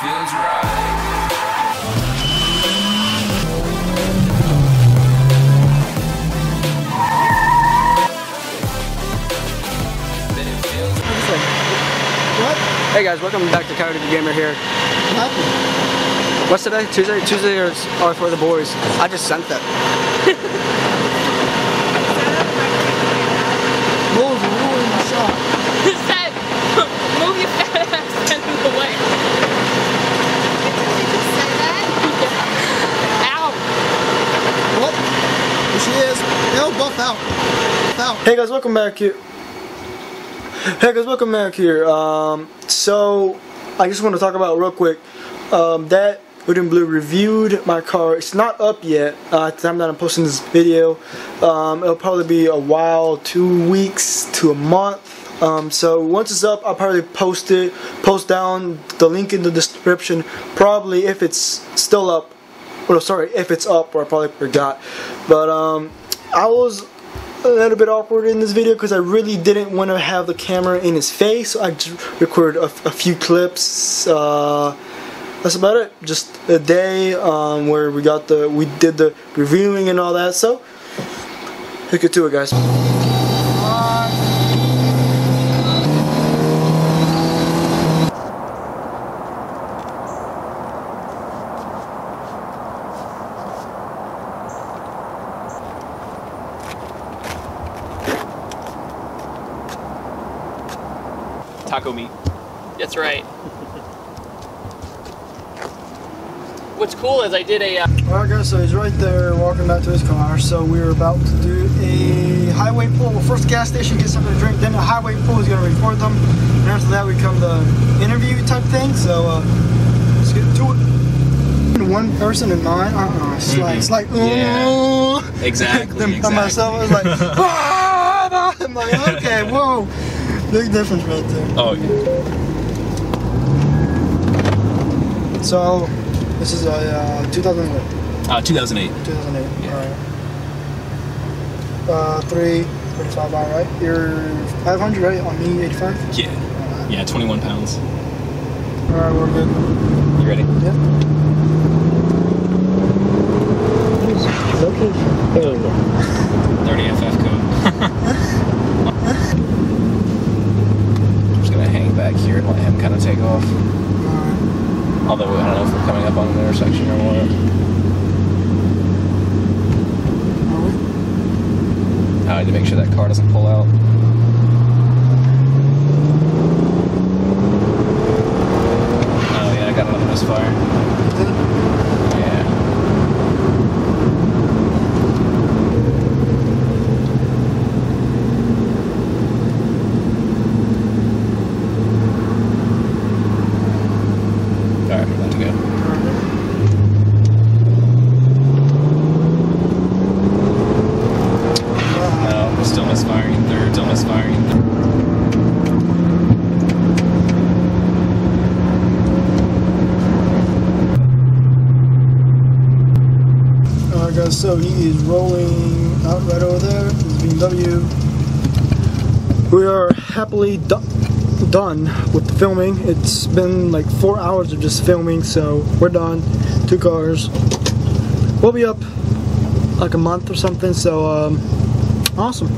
feels right. What? Hey guys, welcome back to Coyote the Gamer here. What happened? What's today? Tuesday? Tuesday is for the boys. I just sent that. Move the shot. Said, move your fat ass out of the way. Did you say that? Yeah. Ow. What? There she is. Yo, buff out. Buff out. Hey guys, welcome back here. So I just want to talk about real quick. ThatDudeinBlue reviewed my car. It's not up yet. At the time that I'm posting this video, it'll probably be a while, 2 weeks to a month. So once it's up, I'll probably post down the link in the description. Probably if it's still up. Well, sorry, if it's up, or I probably forgot. But I was a little bit awkward in this video because I really didn't want to have the camera in his face. So I just recorded a few clips. That's about it. Just a day where we did the reviewing and all that. So let's get to it, guys. Taco meat. That's right. What's cool is I did a... Alright guys, so he's right there walking back to his car. So we're about to do a highway pull. Well, first gas station, get something to drink, then a highway pull is going to record them. And after that we come the interview type thing. So let's get to it. One person in mind, it's like Yeah. Exactly. By myself, I was like, ah! I'm like, okay, whoa. Big difference right there. Oh yeah. So this is a 2008. 2008. 2008. Yeah. Alright. 335 right? You're 500 right? On me 85? Yeah. Yeah, 21 pounds. Alright, we're good. You ready? Yeah. Location. There we go. 30 FF code. I'm just gonna hang back here and let him kind of take off. Although I don't know if we're coming up on an intersection or what. I need to make sure that car doesn't pull out. Oh yeah, I got another misfire. Yeah. Alright, I'm about to go. No, we're still misfiring third, still misfiring third. Alright guys, so he is rolling out right over there. This is BMW. We are happily done with the filming. It's been like 4 hours of just filming, so we're done. 2 cars. We'll be up like a month or something, so awesome.